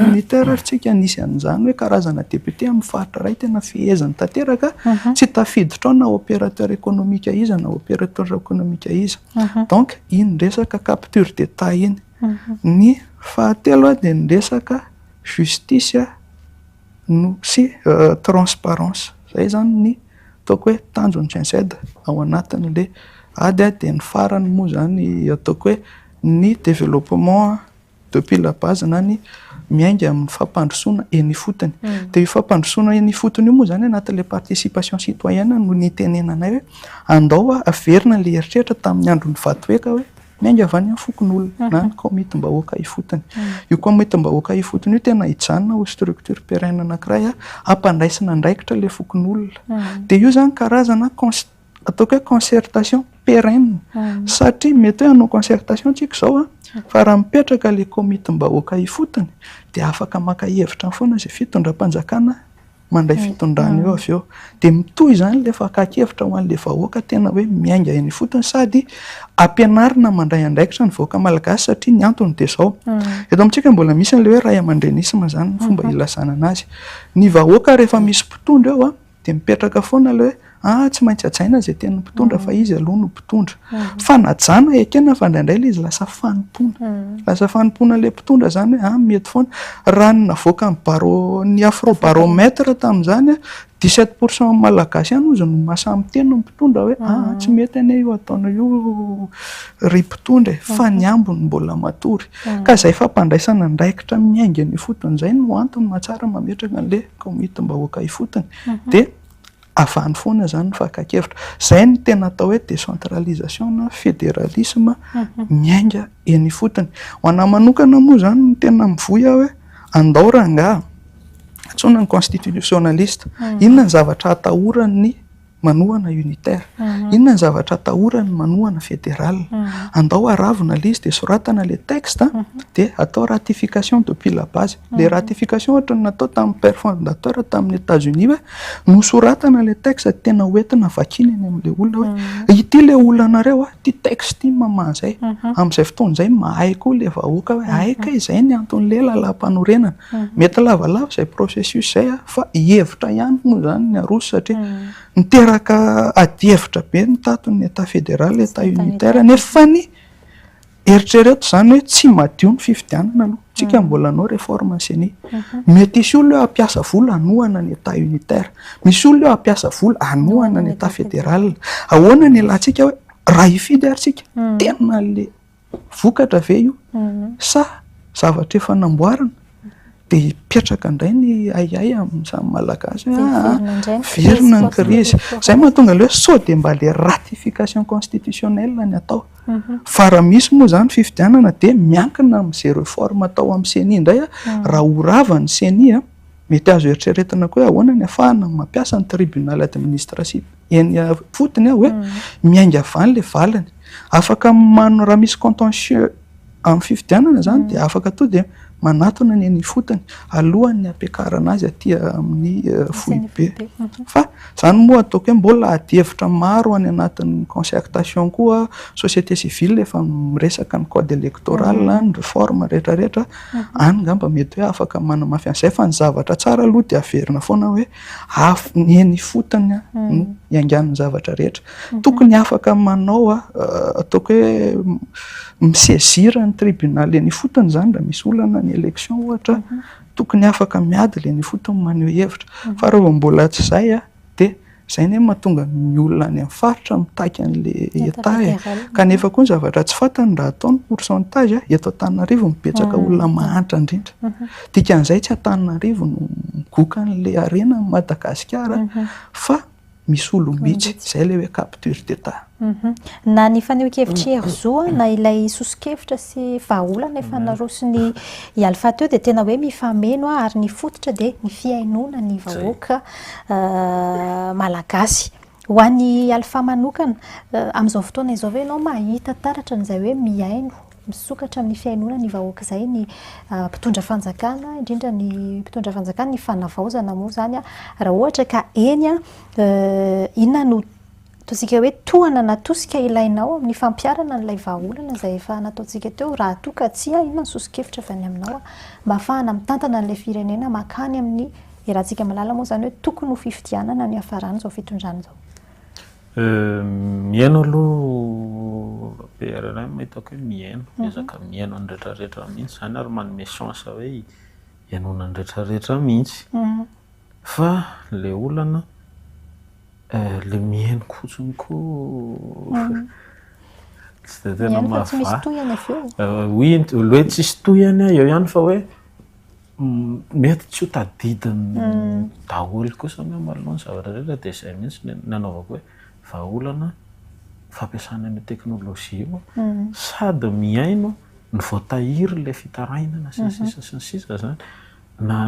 unitaire tsika nisy an'izany hoe karazana député amin'ny faritra ray tena fehezany tanteraka tsy tafiditra ao na opérateur économique iza na opérateur économique iza donc iny resaka capture d'état iny ny fahatelo dia ny resaka justice no sy transparence zay zany ny ataoko hoe tanjony GIZ ao anatin'le ady dia ny farany moa zany ataoko hoe ny développement depuis la base na ny miainga amin'ny fampandrosoana eny fotony dia io fampandrosoana eny fotony io moa zany anatin'le participation citoyenne no nitenenanay hoe andao averina le eritreritra tamin'ny andron'ny vatoeka hoe miainga avy any amin'ny fokon'olona na ny komiti-mbahoaka ifotony io komiti-mbahoaka ifotony io tena hijanona ho structure pérenne anankiray ampandraisana andraikitra le fokon'olona dia io zany karazana ataoko hoe concertation pérenne satria mety hoe hanao concertation tsika izao fa raha mipetraka le komiti-mbahoaka ifotony dia afaka maka hevitra foana izay fitondram-panjakana mandray fitondrana eo avy eo dia mitohy zany le fakakevitra ho an'le vahoaka tena hoe miainga eny fotony sady ampianarina mandray andraikitra ny vahoaka malagasy satria ny antony dia izao eto amintsika mbola misy an'le hoe ray aman-drenisme zany ny fomba ilazana anazy ny vahoaka rehefa misy mpitondra eo dia mipetraka foana le hoe tsy maintsy ajaina izay tena mpitondra fa izy aloha no mpitondra fa najana ekena fa indraindray le izy lasa fanompona le mpitondra zany hoe mety foana raha ny navoaka ny afrobaromètre tamin'izany 17% malagasy ihany ozy no mahasamiteny no mpitondra hoe tsy mety ane io ataona io ry mpitondra fa ny ambony mbola matory ka izay fampandraisana andraikitra miainga ny fotony izay no antony mahatsara mametraka an'le komiti-mbahoaka ifotony dia avany foana zany ny fakakevitra izay ny tena atao hoe décentralisation na fédéralisme miainga eny fotony ho anahy manokana moa zany ny tena mivoy hoe andao rangaha atsona ny constitutionnaliste inona ny zavatra atahorany manohana unitaire inona ny zavatra atahorany manohana fédéral andao aravina le izy dia soratana le texte dia atao ratification depuis la base le ratification ohatra natao tamin'ny père fondateur tamin'ny États-Unis hoe nosoratana le texte tena hoentina vakina eny amin'le olona hoe ity le olona anareo ty texte ty mamahazay amin'izay fotoana izay mahay koa le vahoaka hoe aika izay ny anton'le lalampanorenana mety lavalava izay processus izay fa hevitra ihany moa zany ny aroso satria niteraka adihevitra be ny tatony état fédéral état unitaire nefa ny eritrereto zany hoe tsy madio ny fifidianana aloha tsika mbola anao réforme ancienne mety isy olona hoe ampiasa vola hanohana ny état unitaire misy olona hoe ampiasa vola hanohana ny état fédéral ahoana ny alantsika hoe raha hifidy ary tsika tena le vokatra ve io sa zavatra efa namboarina dia hipetraka indray ny ayay amin'ny samy malagasy verina ny crise izay mahatonga le hoe sao dia mba le ratification constitutionnelle ny atao fa raha misy moa zany fifidianana dia miankina amin'izay réforme atao amin'ny CENI indray raha horava ny CENI mety azo eritreretina koa hoe ahoana ny ahafahana mampiasa ny tribunal administratif eny fotony hoe miainga avany le valany afaka raha misy contentieux amin'ny fifidianana zany dia afaka to dia manatona ny eny fotony alohan'ny ampiakarana azy aty amin'ny foibe fa zany moa ataoko hoe mbola adihevitra maro any anatin'ny concertation koa société civile efa miresaka ny code électoral ny réforme rehetrarehetra any ngamba mety hoe afaka manamafy an'izay fa ny zavatra tsara aloha dia averina foana hoe ny eny fotony no iangan'ny zavatra rehetra tokony afaka manao ataoko hoe misaisira ny tribunal eny fotony zany raha misy olana ny élection ohatra tokony afaka miady le ny fotony maneho hevitra fa raha mbola tsy izay dia izay ny mahatonga ny olona any amin'ny faritra mitaky an'le état kanefa koa ny zavatra tsy fantany raha ataony pourcentage eto Antananarivo mipetsaka olona mahantra indrindra dikan'izay tsy Antananarivo no migoka an'le arena ny Madagasikara fa misy olombitsy izay le hoe capture d'état na ny faneho-kevitra Herzo na ilay soso-kevitra sy vahaolana efa narosony Alpha teo dia tena hoe mifameno ary ny fototra dia ny fiainona ny vahoaka malagasy ho an'ny Alpha manokana amin'izao fotoana izao hoe ianao mahita taratra n'izay hoe miaino misokatra amin'ny fiainona ny vahoaka izay ny mpitondra fanjakana indrindra ny mpitondra fanjakana ny fanavaozana moa zany raha ohatra ka eny inona no ataontsika hoe tohana natosika ilainao amin'ny fampiarana n'ilay vahaolana izay efa nataontsika teo raha toka tsy inona ny sosikevitra avy any aminao mba ahafahana mitantana n'ilay firenena makany amin'ny rahantsika malala moa izany hoe tokony ho fifidianana ny hafarana izao fitondrana izao. Miaino aloha PRRM hitako hoe miaino ezaka miaino ny rehetrarehetra mihitsy izany ary manome chance hoe ianona ny rehetrarehetra mihitsy fa le olana le mihaino kotsiny koa tsy dia tena mahavaha hoe tsisy tohany eo ihany fa hoe mety tsy ho tadidiny daholo kosa maloha ny zavatra rehetra dia izay mihitsy nanaovako hoe vahaolana fampiasana ny teknôlôjia io sady miaino ny voatahiry ilay fitarainana sy ny sisa zany na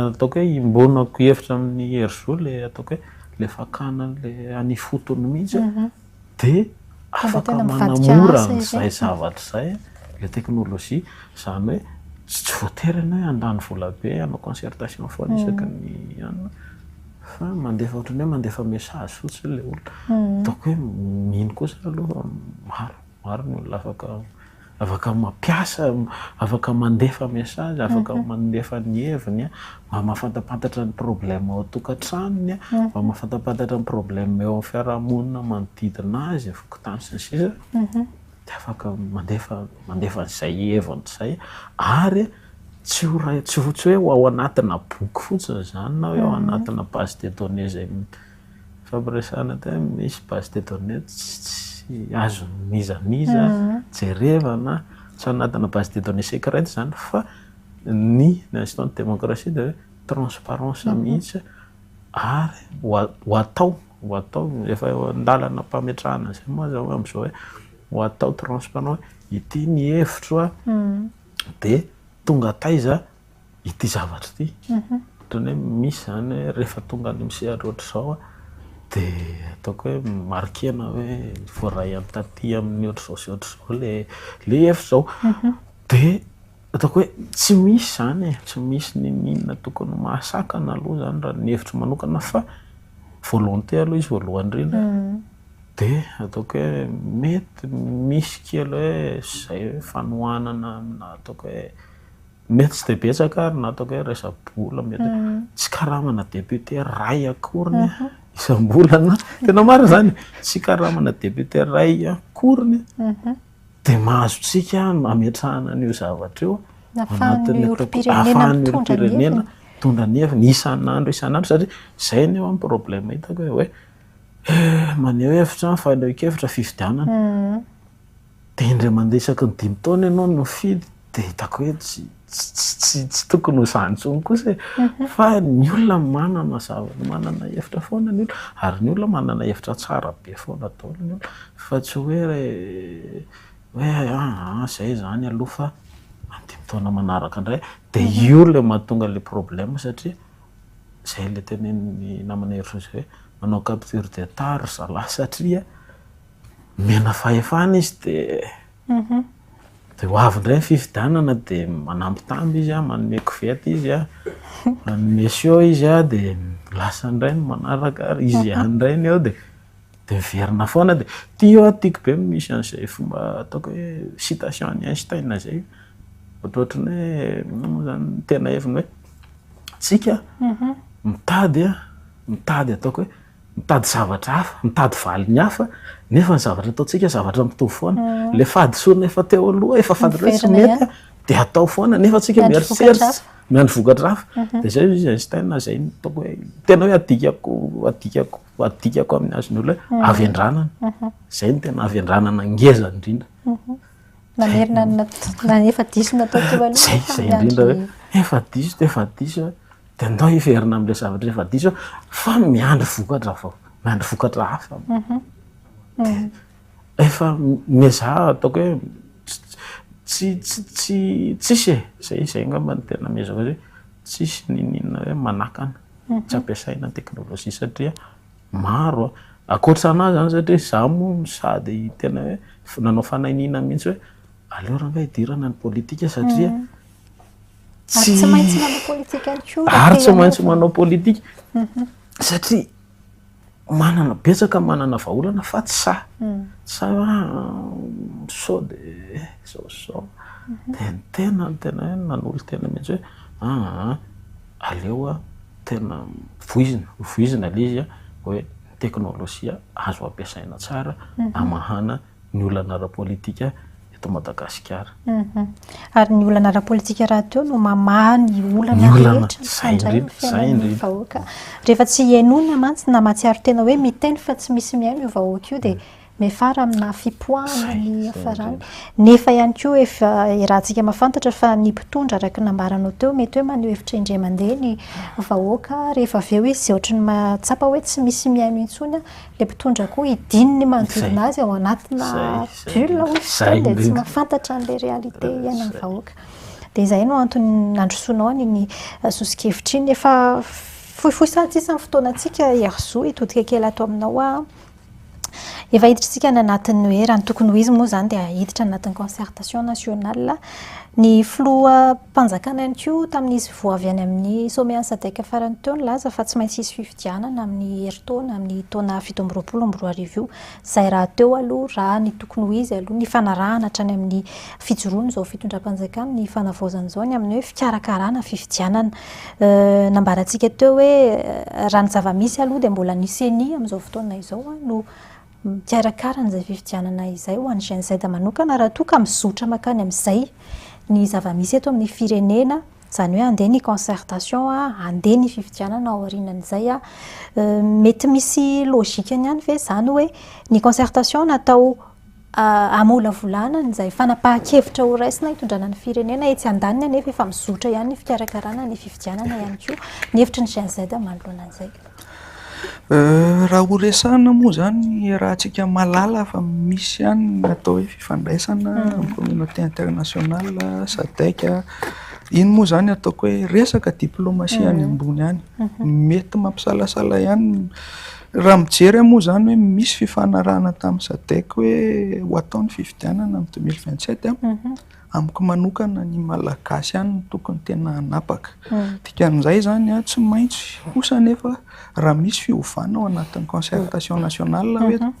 ataoko hoe imbonako hevitra amin'ny herzao le ataoko hoe le fakana le any fotony mihitsy dia afaka manamora n'izay zavatra izay le teknôlôjia izany hoe tsy voatery hoe andany vola be hanao concertation foana isaky ny anona fa mandefa ohatrany hoe mandefa message fotsiny le olona ataoko hoe mino kosa aloha maro ny olona afaka mampiasa afaka mandefa message afaka mandefa ny heviny mba mahafantapantatra ny problème ao an-tokantranony mba mahafantapantatra ny problème eo amin'ny fiarahamonina manodidina azy fokontany sy ny sisa dia afaka mandefa n'izay heviny izay ary tsy hoe ao anatina boky fotsiny zany na hoe ao anatina base de données zay fampiresana te misy base de données tsy azo mizamiza jerevana tsy anatina base de données secrète zany fa ny instant de démocratie de hoe transparence mihitsy ary ho atao efa andalana mpametrahana zay moa zao amin'izao hoe ho atao transparent ity ny hevitro dia tonga taiza ity zavatra ity ohatrany hoe misy zany hoe rehefa tonga any misehatra ohatr'izao dia ataoko hoe markena hoe voaray am'taty amin'ny ohatr'izao sy ohatr'izao le hevitra zao dia ataoko hoe tsy misy zany tsy misy ninona tokony mahasakana aloha zany raha ny hevitra manokana fa volonté aloha izy voalohany indrindra dia ataoko hoe mety misy kely hoe zay hoe fanohanana amina ataoko hoe mety tsy dia betsaka ary na ataoko hoe resa-bola mety tsy karamana député ray akoriny isam-bolana tena maro zany tsy karamana député ray akoriny dia mahazotsika ametrahana an'io zavatra io ahafahan'ny olo-pirenena mitondra ny heviny isan'andro satria izay ny eo amin'ny problème hitako hoe maneho hevitra faneho-kevitra fifidianana dia indray mandeha isaky ny 5 taona ianao no fidy dia hitako hoe tsy tokony ho izany intsony kosa fa ny olona manana hevitra foana ny olona ary ny olona manana hevitra tsara be foana daholo ny olona fa tsy hoe izay zany aloha fa 5 taona manaraka indray dia io le mahatonga le problème satria izay le tenen'ny namana heritro izay hoe manao capture d'état ry zalahy satria mena fahefana izy dia ho avy indray ny fifidianana dia manambitamby izy manome kovety izy manome sio izy dia lasa indray ny manaraka ary izy ihany indray ny eo dia miverina foana dia tia tiako be misy an'izay fomba ataoko hoe citation ny Einstein zay ohatrany hoe zany tena heviny hoe tsika mitady ataoko hoe mitady zavatra hafa mitady valiny hafa nefa ny zavatra ataontsika zavatra mitovy foana le fady sorina efa teo aloha efa fady re tsy mety dia atao foana nefa tsika mieritreritra miandry vokatra hafa dia zay izy Einstein zay ataoko hoe tena hoe adikako amin'ny azony olona hoe avy andranana zay ny tena avy andranana ngeza indrindra efa diso natao teo aloha zay indrindra hoe efa diso dia andao hiverina amin'ilay zavatra efa diso fa miandry vokatra hafa efa mizaha ataoko hoe tsisy zay ngamba ny tena mezaka hoe tsisy ninona hoe manakana tsy ampiasaina teknôlôjia satria maro akoatranazy zany satria za moa sady tena hoe nanao fanainina mihitsy hoe aleo raha nga hidirana ny politika satria tsy maintsy manao politika ihany koa ary tsy maintsy manao politika satria manana betsaka manana vahaolana fa tsy sa sao de sao de tena hoe nanolo tena mihitsy hoe aleo tena voizina le izy hoe teknôlôjia azo ampiasaina tsara amahana ny olana ara-politika eto Madagasikara. Ary ny olana ara-politika raha teo no mamaha ny olana rehetra fandray ny fiainan'ny vahoaka. Rehefa tsy hiainona mantsy na mahatsiaro tena hoe miteny fa tsy misy miaino io vahoaka io dia mefara amina fipoahana ny hafarany. Nefa ihany koa efa rahantsika mahafantatra fa ny mpitondra araka nambaranao teo mety hoe maneho hevitra indray mandeha ny vahoaka rehefa avy eo izy izay ohatry ny mahatsapa hoe tsy misy miaino intsony ilay mpitondra koa hidininy manodidina azy ao anatina bulle hoy dia tsy mahafantatra an'ilay réalité iainan'ny vahoaka. Dia izay no antony nandrosoanao ny sosokevitra iny efa fohifohy sady tsisa ny fotoanantsika Erzo hitodika kely ato aminao efa hiditra ny anatin'ny hoe raha ny tokony ho izy moa izany dia hiditra anatin'ny concertation nationale. Ny filoha mpanjakana ihany koa tamin'izy voavy any amin'ny sommet SADC farany teo nilaza fa tsy maintsy hisy fifidianana amin'ny herintaona amin'ny taona 2024 izay raha teo aloha raha ny tokony ho izy aloha ny fanarahana hatrany amin'ny fijoroana izao fitondram-panjakana ny fanavaozana izao ny amin'ny hoe fikarakarana fifidianana. Nambarantsika teo hoe raha ny zava-misy aloha dia mbola ny CENI amin'izao fotoana izao no mikarakara an'izay fifidianana izay ho an'ny GNZ manokana raha toa ka mizotra makany amin'izay ny zava-misy eto amin'ny firenena izany hoe andeha ny concertation andeha ny fifidianana ao aorianan'izay mety misy lôjikany ihany ve izany hoe ny concertation natao amolavolana izay fanapahan-kevitra ho raisina hitondrana ny firenena etsy andaniny anefa efa mizotra ihany ny fikarakarana ny fifidianana ihany koa ny hevitry ny GNZ manoloana an'izay. Raha ho resahana moa zany raha antsika malala fa misy ihany atao hoe fifandraisana amin'ny communauté internationale SADC iny moa zany ataoko hoe resaka diplomasia any ambony ihany mety mampisalasala ihany raha mijery moa zany hoe misy fifanarahana tamin'ny SADC hoe ho ataony fifidianana amin'ny 2027 amiko manokana ny malagasy ihany tokony tena hanapaka. Dikan'izay zany tsy maintsy kosa nefa raha misy fiovana ao anatin'ny concertation nationale hoe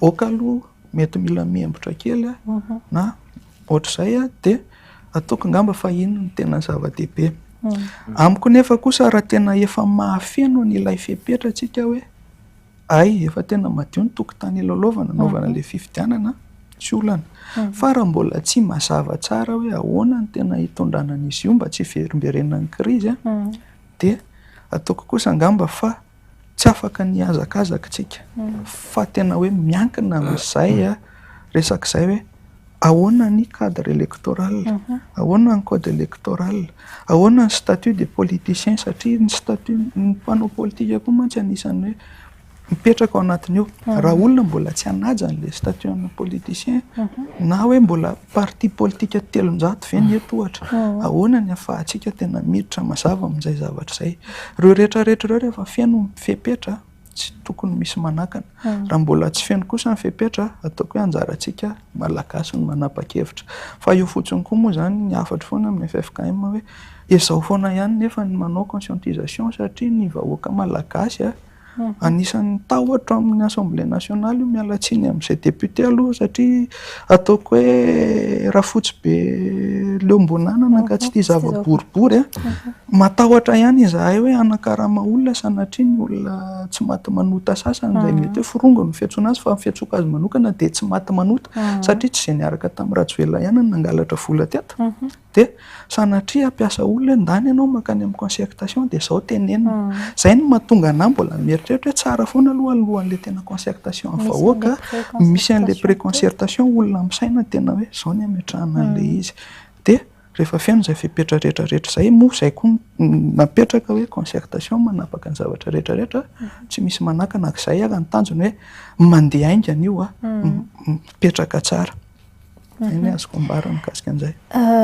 oka aloha mety mila miembotra kely na ohatr'izay dia ataoko ngamba fa iny ny tena zava-dehibe. Amiko nefa kosa raha tena efa mahafeno n'ilay fepetra antsika hoe ay efa tena madio ny tokotany ilalaovana naovana ilay fifidianana tsy olana. Fa raha mbola tsy mazava tsara hoe ahoana ny tena hitondrana an'izy io mba tsy hiverimberenan'ny krizy dia ataoko kosa ngamba fa tsy afaka ny hazakazaka fa tena hoe miankina amin'izay resak'izay hoe ahoana ny cadre électoral, ahoana ny code électoral, ahoana ny statut des politiciens satria ny statut ny mpanao politika koa mantsy anisan'ny hoe mipetraka ao anatiny eo. Raha olona mbola tsy hanaja an'ilay statut ana politicien na hoe mbola parti politika 300 ve ny eto ohatra, ahoana ny ahafahantsika tena miditra mazava amin'izay zavatra izay. Ireo rehetrarehetra ireo rehefa feno fepetra tsy tokony misy manakana. Raha mbola tsy feno kosa ny fepetra ataoko hoe anjarantsika malagasy ny manapa-kevitra. Fa io fotsiny koa moa zany ny afatra foana amin'ny FFKM hoe ezao foana ihany nefa ny manao conscientisation satria ny vahoaka malagasy anisan'ny tahotra amin'ny Assemblée nationale io miala tsiny amin'izay député aloha satria ataoko hoe raha fotsy be leo mbonanana ka tsy tia zava-boribory matahotra ihany izahay hoe anakarama olona sanatria ny olona tsy maty manota sasany izay mety hoe forongo no fiantsoana azy fa fiantsoako azy manokana dia tsy maty manota satria tsy izay niaraka tamin'ny Rajoelina ihany no nangalatra vola teto dia sanatria ampiasa olona ndany ianao makany amin'ny concertation dia izao tenenina. Izay no mahatonga anahy mbola mieritreritra hoe tsara foana alohan'ilay tena concertation amin'ny vahoaka misy an'ilay pré-concertation olona amin'saina tena hoe izao ny ametrahana an'ilay izy dia rehefa feno izay fepetra rehetrarehetra izay moa izay koa napetraka hoe concertation manapaka ny zavatra rehetrarehetra tsy misy manakana ak'izay ny tanjony hoe mandeha aingana io mipetraka tsara. Iny azoko ambara mikasika an'izay.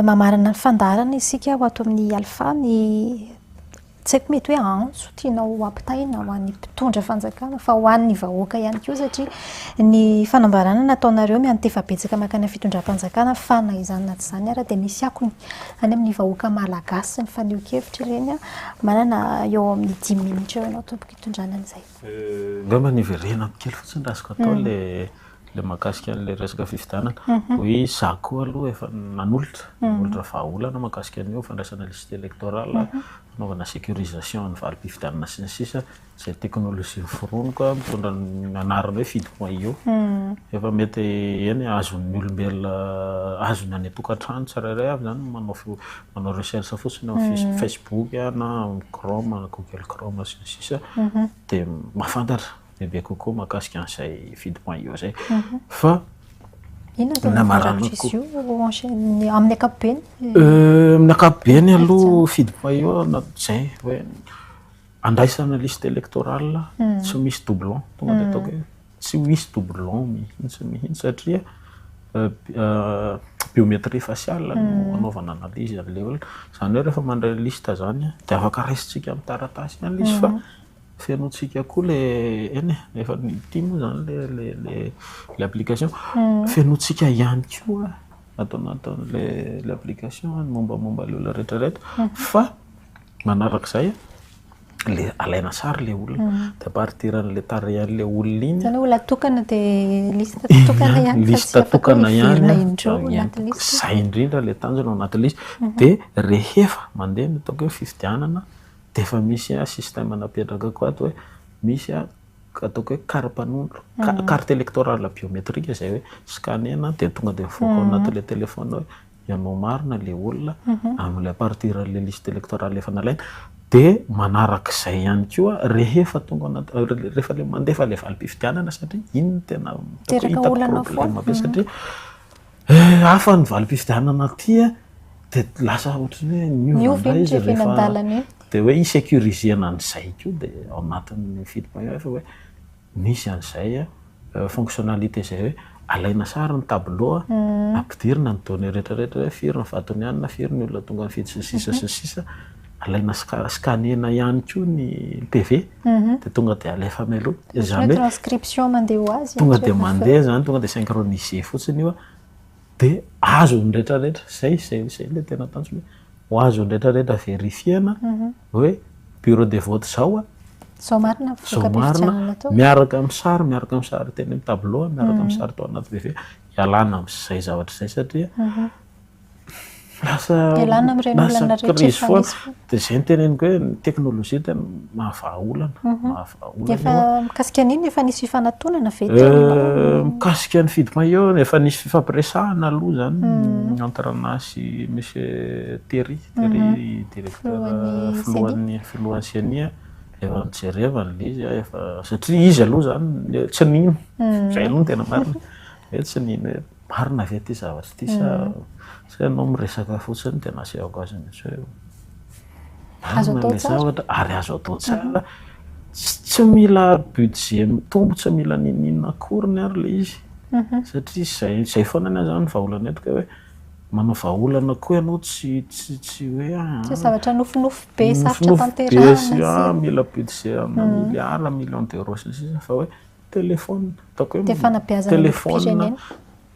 Mamarana ny fandarana isika ho ato amin'ny alfa ny tsy haiko mety hoe antso tianao ampitaina ho an'ny mpitondra fanjakana fa ho an'ny vahoaka ihany koa satria ny fanambarana nataonareo miantefa betsaka makany fitondram-panjakana fa na izany na tsy izany ara dia misy akony any amin'ny vahoaka malagasy ny faneho-kevitra ireny a manana eo amin'ny 10 minitra eo ianao tomboka hitondrana an'izay. Ngamba niverena kely fotsiny raha azoko atao le mahakasika an'le resaka fifidianana hoe za koa aloha efa nanolotra vahaolana mahakasika an'io fandraisana liste électorale fanaovana sécurisation ny valim-pifidianana sy ny sisa zay teknôlôjia foroniko mitondra ny anarana hoe fidy io efa mety eny azon'ny olombelona azony any tokantrano tsirairay avy zany manao recherche fotsiny amin'ny Facebook na Chrome na Google Chrome sy ny sisa dia mahafantatra bebe kokoa mahakasika an'izay fidy io zay fa inona namarako io amin'ny ankapobeny amin'ny ankapobeny aloha fidy io zay hoe andraisana liste électorale tsy misy doublon tonga dia ataoko hoe tsy misy doublon mihitsy satria biométrie faciale no anaovana analyse an'ilay olona izany hoe rehefa mandray liste zany dia afaka raisitsika amin'ny taratasy ihany izy fa fenotsika koa le eny efa nity moa zany le application fenotsika ihany koa atao anatin'le application mombamomba le olona rehetrarehetra fa manarak'izay le alaina sary le olona dia partirany tarehan'le olona iny zany olona tokana dia liste tokana ihany liste tokana ihany zay indrindra le tanjona ao anaty liste dia rehefa mandeha ny ataoko hoe fifidianana dia efa misy système napetraka koa ato hoe misy ataoko hoe karapanondro carte électorale biométrique zay hoe scanena dia tonga dia mivoaka ao anatin'le téléphone hoe ianao marina le olona amin'le partiran'le liste électorale efa nalaina dia manarak'izay ihany koa rehefa tonga rehefa le mandefa le valim-pifidianana satria iny no tena teraka olana problème be satria hafa ny valim-pifidianana tia dia lasa ohatran'ny hoe miovy izy rehefa dia hoe isécurisena an'izay koa dia ao anatin'ny fidy efa hoe misy an'izay fonctionnalité zay hoe alaina sary ny tableau ampidirina ny données rehetrarehetra hoe firy ny vatony ihany na firy ny olona tonga ny fidy sy ny sisa alaina scanena ihany koa ny PV dia tonga dia alefa mialoha izany hoe transcription mandeha ho azy tonga dia mandeha zany tonga dia synchronisé fotsiny io dia azo ny rehetrarehetra zay le tena tanjona ho azo ny rehetrarehetra verifiena hoe bureau de vote zao zao marina miaraka amin'ny sary teny amin'ny tableau miaraka amin'ny sary tao anaty PV ialana amin'izay zavatra izay satria lasa crise foana dia zay ny teneniko hoe ny teknôlôjia tena mahavahaolana efa mikasika an'iny efa nisy fifanantonana ve mikasika ny fidy io efa nisy fifampiresahana aloha zany entre sy monsieur Terry directeur filohan'ny CENI efa nijerevana izy efa satria izy aloha zany tsy nino zay aloha tena marina hoe tsy nino hoe marina ve ty zavatra ty sa ianao miresaka fotsiny tena asehako azy mihitsy hoe marina le zavatra ary azo atao tsara tsy mila budget mitombo tsy mila ninina akoriny ary le izy satria zay foana ny azany vahaolana etika hoe manao vahaolana koa ianao tsy hoe zavatra nofinofy be sarotra tanterahana mila budget amina milliard million d'euros sy sisa fa hoe téléphone ataoko hoe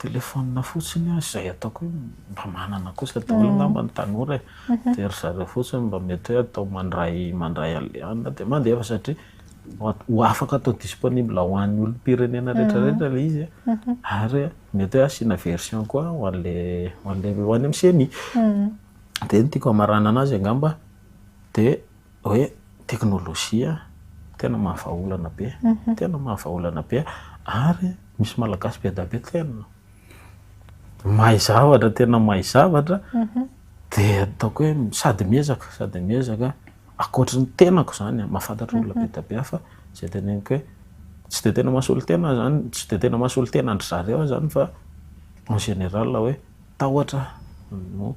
téléphone fotsiny zay ataoko hoe mba manana kosa daholo ngamba ny tanora dia ry zareo fotsiny mba mety hoe atao mandray aliana dia mandefa satria ho afaka atao disponible ho an'ny olom-pirenena rehetrarehetra le izy ary mety hoe asiana version koa ho an'le amin'ny CENI dia ny tiako hamarana anazy angamba dia hoe teknôlôjia tena mahavahaolana be ary misy malagasy be da be tena mahay zavatra dia ataoko hoe sady miezaka akoatra ny tenako zany mahafantatra olona be da be fa zay teneniko hoe tsy dia tena mahasolo tena zany tsy dia tena mahasolo tena andry zareo zany fa en général hoe tahotra no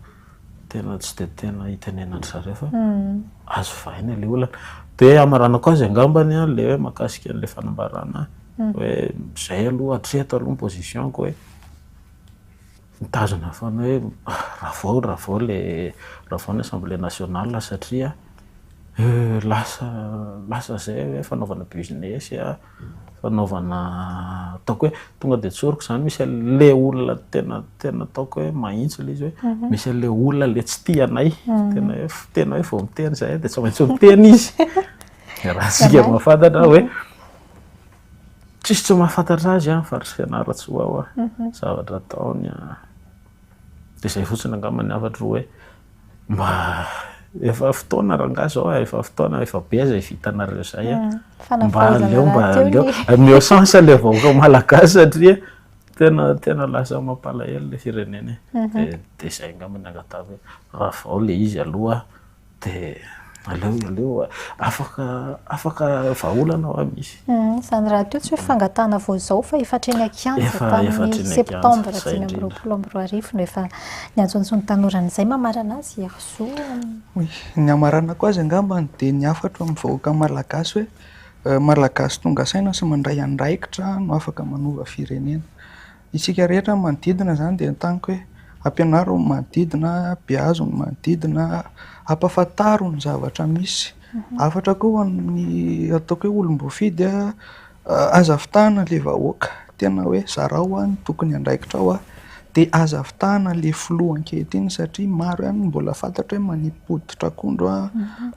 tena tsy dia tena hitenenandry zareo fa azo vahina le olana dia amarana koa azy angambany le hoe mahakasika an'le fanambarana hoe zay aloha hatreto aloha ny positionko hoe mitazona foana hoe raha vao ny assemblée nationale satria lasa zay hoe fanaovana business fanaovana ataoko hoe tonga de tsoriko zany misy le olona tena ataoko hoe mahitsy le izy hoe misy le olona le tsy tia anay tena hoe vao miteny zay de tsy maintsy miteny izy raha sika mahafantatra hoe tsisy tsy mahafantatra azy fa ry fianara-tsoa aho zavatra ataony de zay fotsiny angamba ny afatra hoe mba efa fotoana ranga zao efa fotoana efa be zay vitanareo zay mba meo sens le vahoaka malagasy satria tena lasa mampalahelo le firenena de zay angamba ny angatava hoe raha vao le izy aloha de aleo afaka vahaolana ao amisy zany raha teo tsy hoe fangatana vao zao fa efatreny akianja tamin'ny septembre 2024 no efa niantsoantsony tanoran'izay mamarana azy Erzo. Ny amarana koa azy angambany de ny afatra amin'ny vahoaka malagasy hoe malagasy tonga saina sy mandray andraikitra no afaka manova firenena. Isika rehetra manodidina zany de taniko hoe ampianaro ny manodidina, beazo ny manodidina, ampafantaro ny zavatra misy. Afatra koa ny ataoko hoe olom-boafidy azavitahana le vahoaka tena hoe zarao ny tokony andraikitra ao de azavitahana le filoha ankehitriny satria maro ihany mbola fantatra hoe manipoditra akondro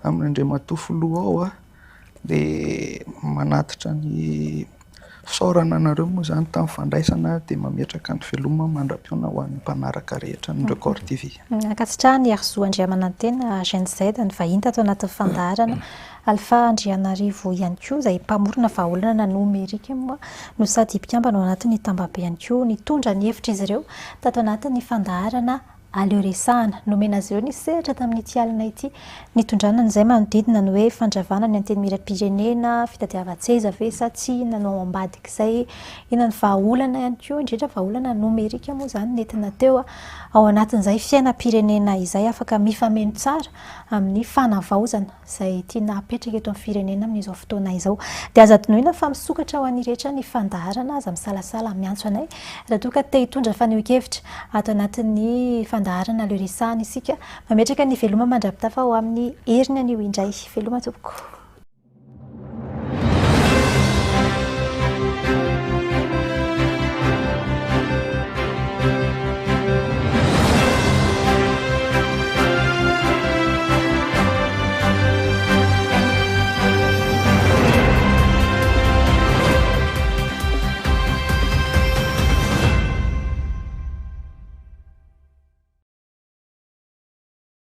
amin'ny andriamatoa filoha ao de manatitra ny fisaorana anareo moa zany tamin'ny fandraisana de mametraka ny veloma mandram-piona ho an'ny mpanaraka rehetra ny Record TV. Ankasitrahany Erzo Andriamanantena GNZ ny vahiny tato anatin'ny fandaharana Alpha Andrianarivo ihany koa izay mpamorona vahaolana nomerika moa no sady mpikambana ao anatin'ny tambabe ihany koa nitondra ny hevitra izy ireo tato anatin'ny fandaharana aleo resahana nomena azy ireo ny sehatra tamin'ity alina ity nitondrana n'izay manodidina ny hoe fandravana ny anteny miram-pirenena fitadiavan-tseza ve sa tsy nanao ambadika izay ina ny vahaolana ihany koa indrindra vahaolana nomerika moa zany nentina teo ao anatin'izay fiainam-pirenena izay afaka mifameno tsara amin'ny fanavaozana izay tiana apetraka eto amin'ny firenena amin'izao fotoana izao dia aza adinoina fa misokatra ho an'ny rehetra ny fandaharana aza misalasala miantso anay raha toa ka te hitondra fanehoan-kevitra ato anatin'ny fandaharana aleo resahana isika mametraka ny veloma mandrapitafa ao amin'ny heriny anio indray veloma tompoko.